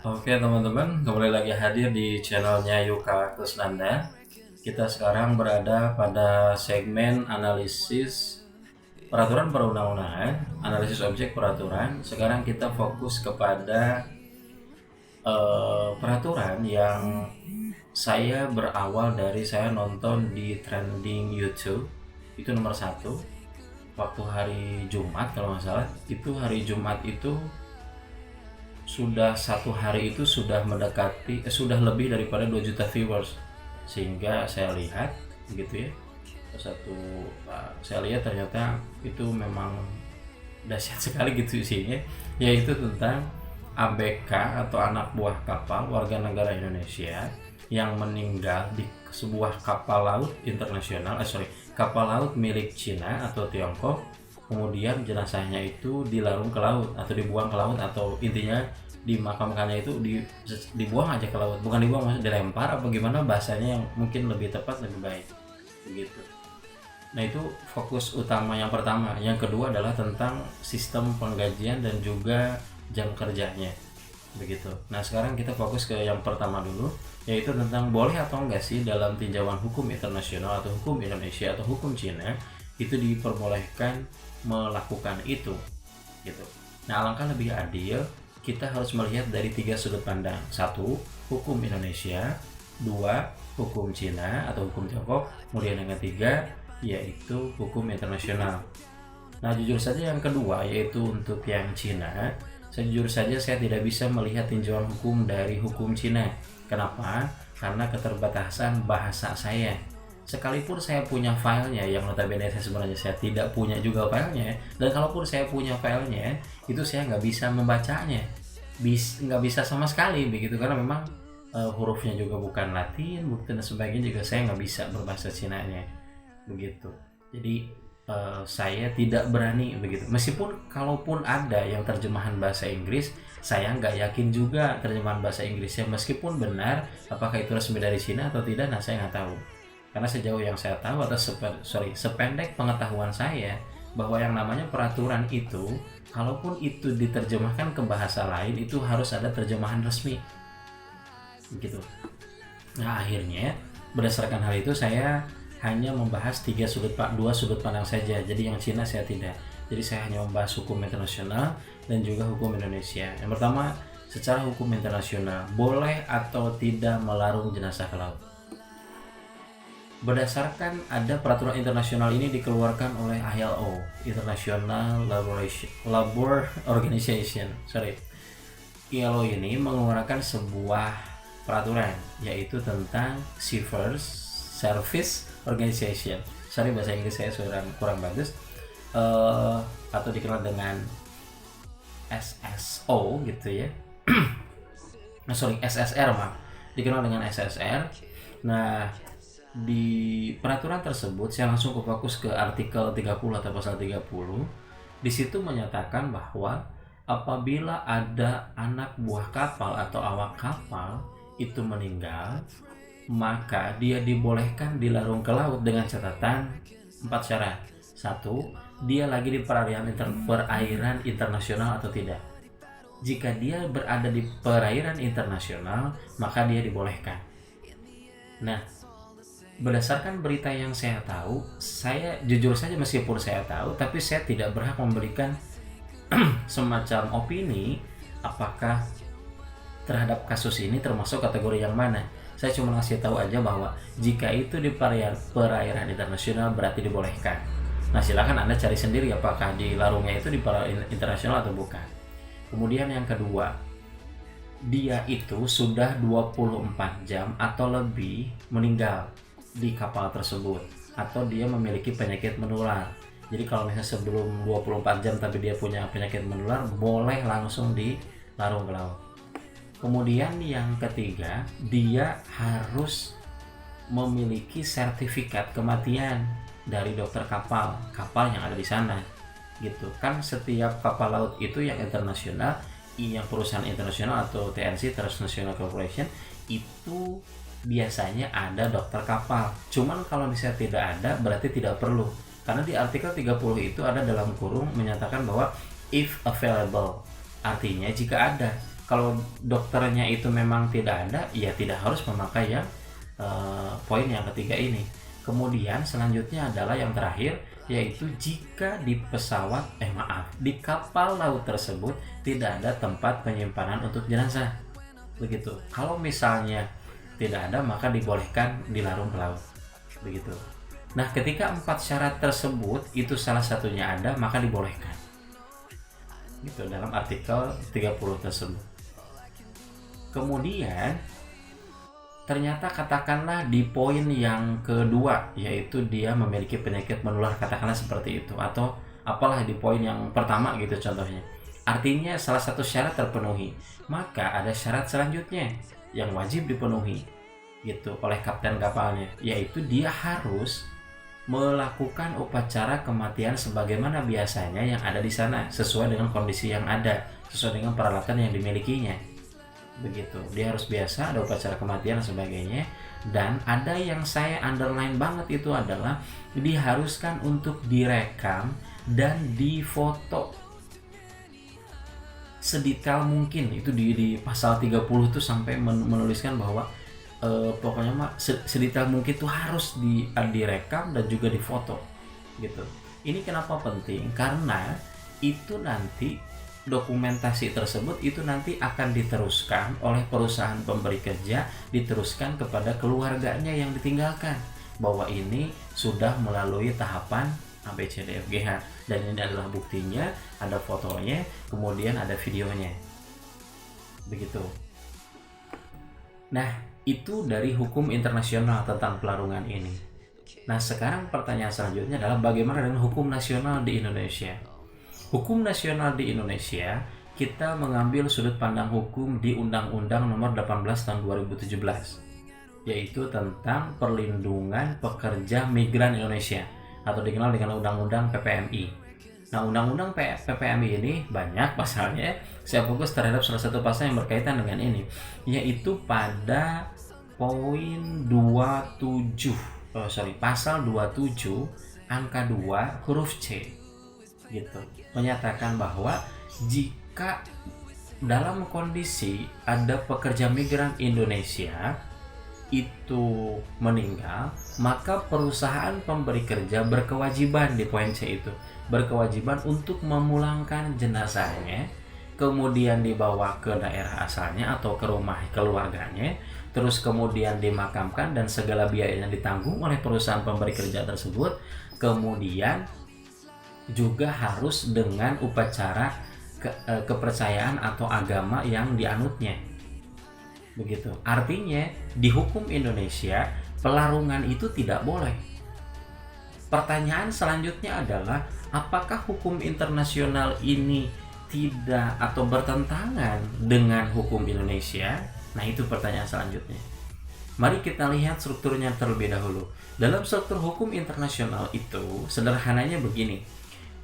Oke teman-teman, kembali lagi hadir di channelnya Yuka Kusnanda. Kita sekarang berada pada segmen analisis peraturan perundang-undangan, analisis objek peraturan. Sekarang kita fokus kepada peraturan yang saya berawal dari saya nonton di trending YouTube. Itu nomor 1 waktu hari Jumat kalau nggak salah. Itu hari Jumat itu sudah 1 hari itu sudah mendekati sudah lebih daripada 2 juta viewers, sehingga saya lihat gitu ya saya lihat ternyata itu memang dahsyat sekali gitu isinya, yaitu tentang ABK atau anak buah kapal warga negara Indonesia yang meninggal di sebuah kapal laut internasional kapal laut milik Cina atau Tiongkok. Kemudian jenazahnya itu dilarung ke laut atau dibuang ke laut, atau intinya dimakamkannya itu dibuang aja ke laut, bukan dibuang, maksudnya dilempar apa gimana bahasanya yang mungkin lebih tepat, lebih baik begitu. Nah, itu fokus utama yang pertama. Yang kedua adalah tentang sistem penggajian dan juga jam kerjanya begitu. Nah, sekarang kita fokus ke yang pertama dulu, yaitu tentang boleh atau enggak sih dalam tinjauan hukum internasional atau hukum Indonesia atau hukum Cina itu diperbolehkan melakukan itu gitu. Nah, alangkah lebih adil kita harus melihat dari 3 sudut pandang. 1, hukum Indonesia. 2, hukum Cina atau hukum Tiongkok. Kemudian yang ketiga yaitu hukum internasional. Nah, jujur saja yang kedua, yaitu untuk yang Cina, sejujur saja saya tidak bisa melihat tinjauan hukum dari hukum Cina. Kenapa? Karena keterbatasan bahasa saya. Sekalipun saya punya filenya, yang notabene sebenarnya saya tidak punya juga filenya, dan kalaupun saya punya filenya, itu saya nggak bisa membacanya, nggak bisa sama sekali begitu, karena memang hurufnya juga bukan Latin, dan sebagainya juga saya nggak bisa berbahasa Cinanya begitu. Jadi saya tidak berani begitu. Meskipun kalaupun ada yang terjemahan bahasa Inggris, saya nggak yakin juga terjemahan bahasa Inggrisnya, meskipun benar apakah itu resmi dari Cina atau tidak, nah saya nggak tahu. Karena sejauh yang saya tahu atau sependek pengetahuan saya, bahwa yang namanya peraturan itu, kalaupun itu diterjemahkan ke bahasa lain, itu harus ada terjemahan resmi begitu. Nah, akhirnya berdasarkan hal itu saya hanya membahas 2 sudut pandang saja. Jadi yang Cina saya tidak. Jadi saya hanya membahas hukum internasional dan juga hukum Indonesia. Yang pertama, secara hukum internasional, boleh atau tidak melarung jenazah ke laut. Berdasarkan ada peraturan internasional ini dikeluarkan oleh ILO, International Labour Organization. ILO ini mengeluarkan sebuah peraturan, yaitu tentang Seafarers Service Organization. Bahasa Inggris saya kurang bagus, atau dikenal dengan SSO gitu ya. SSR dikenal dengan SSR. Nah, di peraturan tersebut saya langsung fokus ke artikel 30 atau pasal 30. Di situ menyatakan bahwa apabila ada anak buah kapal atau awak kapal itu meninggal, maka dia dibolehkan dilarung ke laut dengan catatan 4 syarat. 1, dia lagi di perairan internasional atau tidak. Jika dia berada di perairan internasional, maka dia dibolehkan. Nah, berdasarkan berita yang saya tahu, saya jujur saja meskipun saya tahu, tapi saya tidak berhak memberikan semacam opini apakah terhadap kasus ini termasuk kategori yang mana. Saya cuma ngasih tahu aja bahwa jika itu di perairan internasional berarti dibolehkan. Nah, silakan Anda cari sendiri apakah dilarungnya itu di perairan internasional atau bukan. Kemudian yang kedua, dia itu sudah 24 jam atau lebih meninggal di kapal tersebut, atau dia memiliki penyakit menular. Jadi kalau misalnya sebelum 24 jam tapi dia punya penyakit menular, boleh langsung dilarung ke laut. Kemudian yang ketiga, dia harus memiliki sertifikat kematian dari dokter kapal yang ada di sana gitu. Kan setiap kapal laut itu yang internasional, yang perusahaan internasional atau TNC, Transnational Corporation, itu biasanya ada dokter kapal. Cuman kalau misalnya tidak ada berarti tidak perlu. Karena di artikel 30 itu ada dalam kurung menyatakan bahwa if available, artinya jika ada. Kalau dokternya itu memang tidak ada, ya tidak harus memakai yang poin yang ketiga ini. Kemudian selanjutnya adalah yang terakhir, yaitu jika di di kapal laut tersebut tidak ada tempat penyimpanan untuk jenazah. Begitu. Kalau misalnya tidak ada, maka dibolehkan dilarung ke laut. Begitu. Nah, ketika 4 syarat tersebut itu salah satunya ada, maka dibolehkan. Gitu dalam artikel 30 tersebut. Kemudian ternyata katakanlah di poin yang kedua, yaitu dia memiliki penyakit menular, katakanlah seperti itu, atau apalah di poin yang pertama gitu contohnya. Artinya salah satu syarat terpenuhi, maka ada syarat selanjutnya yang wajib dipenuhi gitu oleh kapten kapalnya, yaitu dia harus melakukan upacara kematian sebagaimana biasanya yang ada di sana, sesuai dengan kondisi yang ada, sesuai dengan peralatan yang dimilikinya. Begitu, dia harus biasa ada upacara kematian dan sebagainya. Dan ada yang saya underline banget, itu adalah diharuskan untuk direkam dan difoto sedetail mungkin. Itu di pasal 30 itu sampai menuliskan bahwa pokoknya mah sedetail mungkin itu harus direkam dan juga difoto gitu. Ini kenapa penting? Karena itu nanti dokumentasi tersebut itu nanti akan diteruskan oleh perusahaan pemberi kerja, diteruskan kepada keluarganya yang ditinggalkan, bahwa ini sudah melalui tahapan ABCDFGH, dan ini adalah buktinya, ada fotonya, kemudian ada videonya. Begitu. Nah, itu dari hukum internasional tentang pelarungan ini. Nah, sekarang pertanyaan selanjutnya adalah bagaimana dengan hukum nasional di Indonesia? Hukum nasional di Indonesia, kita mengambil sudut pandang hukum di Undang-Undang Nomor 18 Tahun 2017, yaitu tentang perlindungan pekerja migran Indonesia, atau dikenal dengan Undang-Undang PPMI. Nah, Undang-Undang PPMI ini banyak pasalnya. Saya fokus terhadap salah satu pasal yang berkaitan dengan ini, yaitu pada poin pasal 27 angka 2 huruf C gitu, menyatakan bahwa jika dalam kondisi ada pekerja migran Indonesia itu meninggal, maka perusahaan pemberi kerja berkewajiban, di poin C itu, berkewajiban untuk memulangkan jenazahnya, kemudian dibawa ke daerah asalnya atau ke rumah keluarganya, terus kemudian dimakamkan dan segala biayanya ditanggung oleh perusahaan pemberi kerja tersebut. Kemudian juga harus dengan upacara kepercayaan atau agama yang dianutnya. Begitu. Artinya di hukum Indonesia pelarungan itu tidak boleh. Pertanyaan selanjutnya adalah apakah hukum internasional ini tidak atau bertentangan dengan hukum Indonesia? Nah, itu pertanyaan selanjutnya. Mari kita lihat strukturnya terlebih dahulu. Dalam struktur hukum internasional itu sederhananya begini.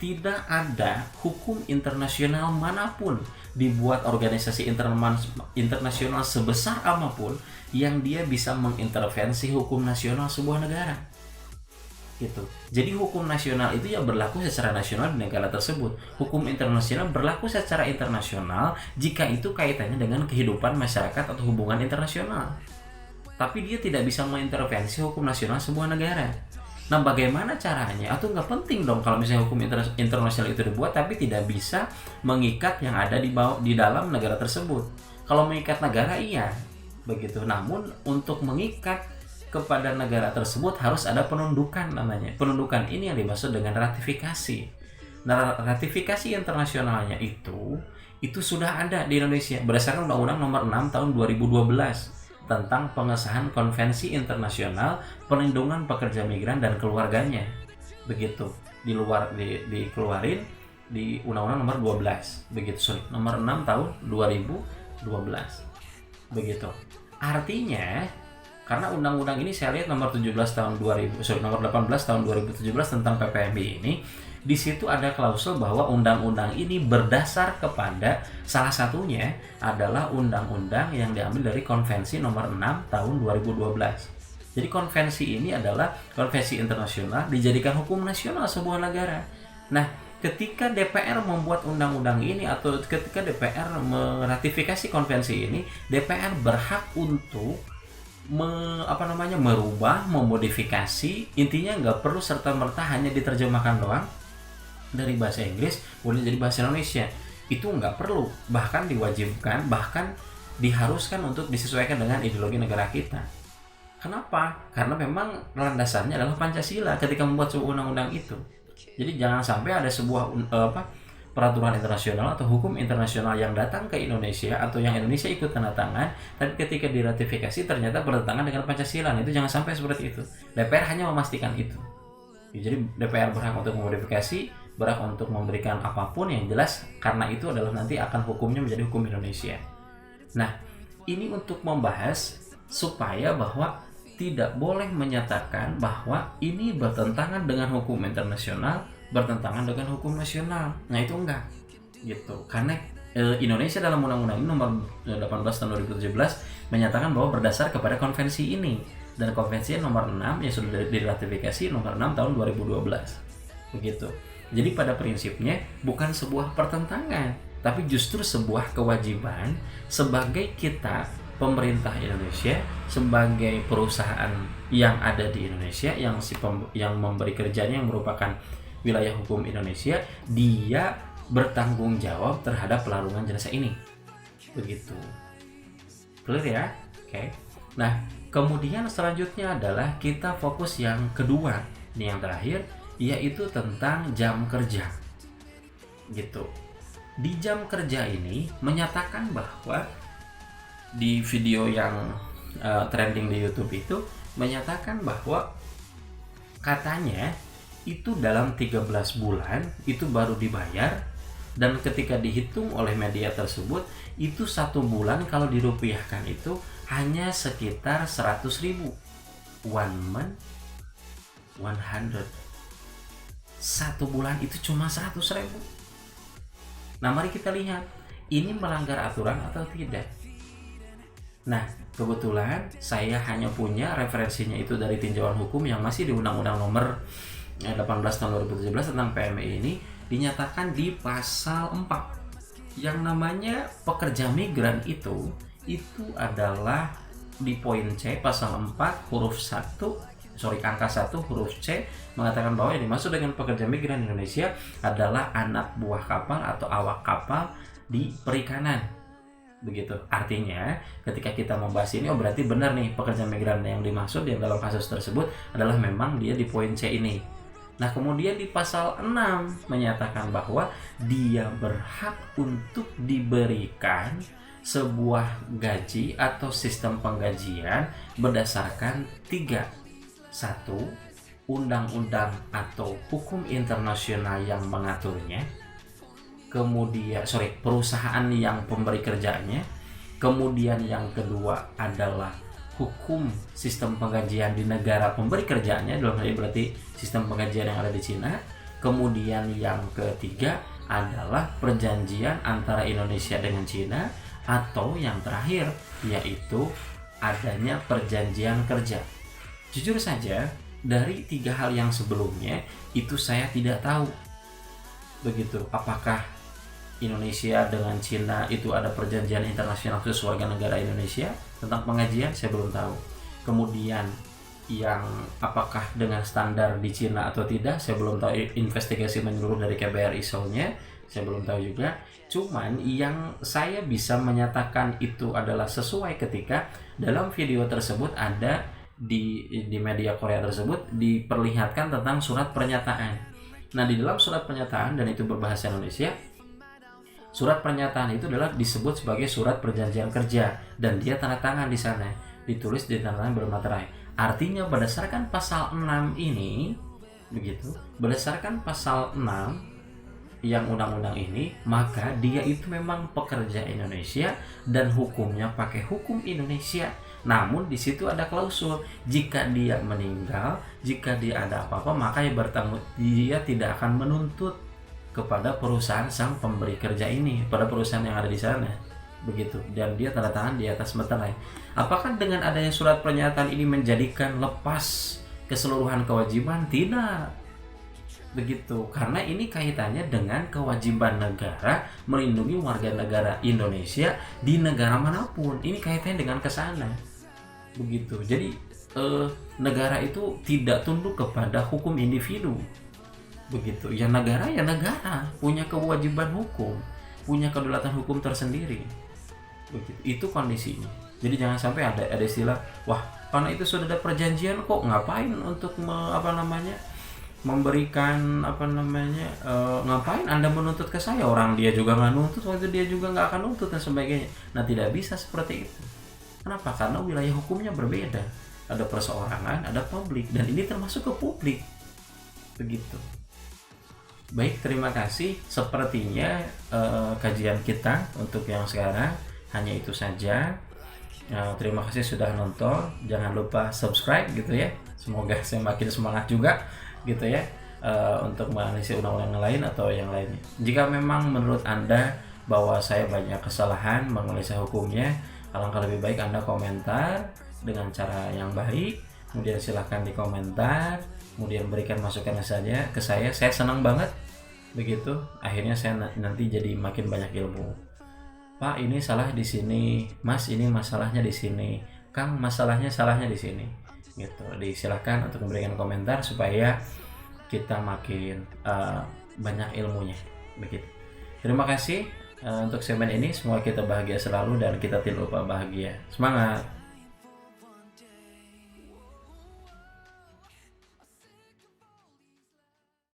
Tidak ada hukum internasional manapun dibuat organisasi internasional sebesar apapun yang dia bisa mengintervensi hukum nasional sebuah negara. Gitu. Jadi hukum nasional itu ya berlaku secara nasional di negara tersebut. Hukum internasional berlaku secara internasional jika itu kaitannya dengan kehidupan masyarakat atau hubungan internasional. Tapi dia tidak bisa mengintervensi hukum nasional sebuah negara. Nah, bagaimana caranya? Atau nggak penting dong kalau misalnya hukum internasional itu dibuat tapi tidak bisa mengikat yang ada di dalam negara tersebut. Kalau mengikat negara iya, begitu. Namun untuk mengikat kepada negara tersebut harus ada penundukan namanya. Penundukan ini yang dimaksud dengan ratifikasi. Nah, ratifikasi internasionalnya itu sudah ada di Indonesia berdasarkan Undang-Undang Nomor 6 Tahun 2012 tentang pengesahan Konvensi Internasional Perlindungan Pekerja Migran dan Keluarganya. Begitu. Dikeluarin di Undang-Undang Nomor 12. Nomor 6 Tahun 2012. Begitu. Artinya, karena undang-undang ini saya lihat nomor 18 tahun 2017 tentang PPMI ini, di situ ada klausul bahwa undang-undang ini berdasar kepada salah satunya adalah undang-undang yang diambil dari Konvensi Nomor 6 Tahun 2012. Jadi konvensi ini adalah konvensi internasional dijadikan hukum nasional sebuah negara. Nah, ketika DPR membuat undang-undang ini atau ketika DPR meratifikasi konvensi ini, DPR berhak untuk merubah, memodifikasi, intinya nggak perlu serta-merta hanya diterjemahkan doang dari bahasa Inggris kemudian jadi bahasa Indonesia. Itu nggak perlu, bahkan diwajibkan, bahkan diharuskan untuk disesuaikan dengan ideologi negara kita. Kenapa? Karena memang landasannya adalah Pancasila ketika membuat sebuah undang-undang itu. Jadi jangan sampai ada sebuah peraturan internasional atau hukum internasional yang datang ke Indonesia atau yang Indonesia ikut tanda tangan, tapi ketika diratifikasi ternyata bertentangan dengan Pancasila. Itu jangan sampai seperti itu. DPR hanya memastikan itu. Jadi DPR berhak untuk memodifikasi, berhak untuk memberikan apapun yang jelas, karena itu adalah nanti akan hukumnya menjadi hukum Indonesia. Nah, ini untuk membahas supaya bahwa tidak boleh menyatakan bahwa ini bertentangan dengan hukum internasional, bertentangan dengan hukum nasional. Nah, itu enggak gitu. Karena Indonesia dalam undang-undang ini nomor 18 tahun 2017 menyatakan bahwa berdasar kepada konvensi ini, dan konvensi nomor 6 yang sudah diratifikasi nomor 6 tahun 2012. Begitu. Jadi pada prinsipnya bukan sebuah pertentangan, tapi justru sebuah kewajiban sebagai kita pemerintah Indonesia, sebagai perusahaan yang ada di Indonesia, yang memberi kerjanya yang merupakan wilayah hukum Indonesia, dia bertanggung jawab terhadap pelarungan jenazah ini. Begitu. Clear ya? Oke. Nah, kemudian selanjutnya adalah kita fokus yang kedua, ini yang terakhir, yaitu tentang jam kerja. Gitu. Di jam kerja ini menyatakan bahwa di video yang trending di YouTube itu menyatakan bahwa katanya itu dalam 13 bulan itu baru dibayar, dan ketika dihitung oleh media tersebut itu 1 bulan kalau dirupiahkan itu hanya sekitar 100.000. 1 month 100. 1 bulan itu cuma 100.000. Nah, mari kita lihat ini melanggar aturan atau tidak. Nah, kebetulan saya hanya punya referensinya itu dari tinjauan hukum yang masih di Undang-Undang nomor 18 tahun 2017 tentang PMI ini, dinyatakan di pasal 4 yang namanya pekerja migran itu adalah di poin C pasal 4 angka 1 huruf C mengatakan bahwa yang dimaksud dengan pekerja migran Indonesia adalah anak buah kapal atau awak kapal di perikanan. Begitu. Artinya ketika kita membahas ini, berarti benar nih pekerja migran yang dimaksud yang dalam kasus tersebut adalah memang dia di poin C ini. Nah, kemudian di pasal 6 menyatakan bahwa dia berhak untuk diberikan sebuah gaji atau sistem penggajian berdasarkan 3. 1. Undang-undang atau hukum internasional yang mengaturnya. Kemudian perusahaan yang pemberi kerjanya. Kemudian yang kedua adalah hukum sistem penggajian di negara pemberi kerjanya, dalam hal ini berarti sistem penggajian yang ada di Cina. Kemudian yang ketiga adalah perjanjian antara Indonesia dengan Cina, atau yang terakhir yaitu adanya perjanjian kerja. Jujur saja dari 3 hal yang sebelumnya itu saya tidak tahu. Begitu, apakah Indonesia dengan Cina itu ada perjanjian internasional khusus warga negara Indonesia tentang pengajian, saya belum tahu. Kemudian yang apakah dengan standar di Cina atau tidak, saya belum tahu. Investigasi menyeluruh dari KBRI Seoul-nya saya belum tahu juga. Cuman yang saya bisa menyatakan itu adalah sesuai ketika dalam video tersebut ada di media Korea tersebut diperlihatkan tentang surat pernyataan. Nah, di dalam surat pernyataan, dan itu berbahasa Indonesia, surat pernyataan itu adalah disebut sebagai surat perjanjian kerja, dan dia tanda tangan di sana, ditulis di tanda tangan bermaterai. Artinya berdasarkan pasal 6 ini, begitu, berdasarkan pasal 6 yang undang-undang ini, maka dia itu memang pekerja Indonesia dan hukumnya pakai hukum Indonesia. Namun di situ ada klausul, jika dia meninggal, jika dia ada apa-apa, maka dia tidak akan menuntut kepada perusahaan sang pemberi kerja ini, pada perusahaan yang ada di sana. Begitu. Dan dia tanda tangan di atas meterai. Apakah dengan adanya surat pernyataan ini menjadikan lepas keseluruhan kewajiban? Tidak. begitu. Karena ini kaitannya dengan kewajiban negara melindungi warga negara Indonesia di negara manapun. Ini kaitannya dengan kesana, begitu. Jadi negara itu tidak tunduk kepada hukum individu, begitu. Ya negara punya kewajiban hukum, punya kedaulatan hukum tersendiri, begitu. Itu kondisinya. Jadi jangan sampai ada istilah, wah karena itu sudah ada perjanjian kok ngapain untuk memberikan ngapain Anda menuntut ke saya, orang dia juga nggak nuntut, waktu dia juga nggak akan nuntut dan sebagainya. Nah tidak bisa seperti itu. Kenapa? Karena wilayah hukumnya berbeda. Ada perseorangan, ada publik, dan ini termasuk ke publik, begitu. Baik, terima kasih. Sepertinya kajian kita untuk yang sekarang hanya itu saja. Terima kasih sudah nonton. Jangan lupa subscribe gitu ya. Semoga saya makin semangat juga gitu ya untuk menganalisis undang-undang yang lain atau yang lainnya. Jika memang menurut Anda bahwa saya banyak kesalahan menganalisis hukumnya, alangkah lebih baik Anda komentar dengan cara yang baik, kemudian silahkan di komentar, kemudian berikan masukan saja ke saya senang banget, begitu. Akhirnya saya nanti jadi makin banyak ilmu. Pak, ini salah di sini, Mas, ini masalahnya di sini, Kang, salahnya di sini, gitu. Disilahkan untuk memberikan komentar supaya kita makin banyak ilmunya, begitu. Terima kasih untuk segmen ini, semoga kita bahagia selalu dan kita tidak lupa bahagia. Semangat!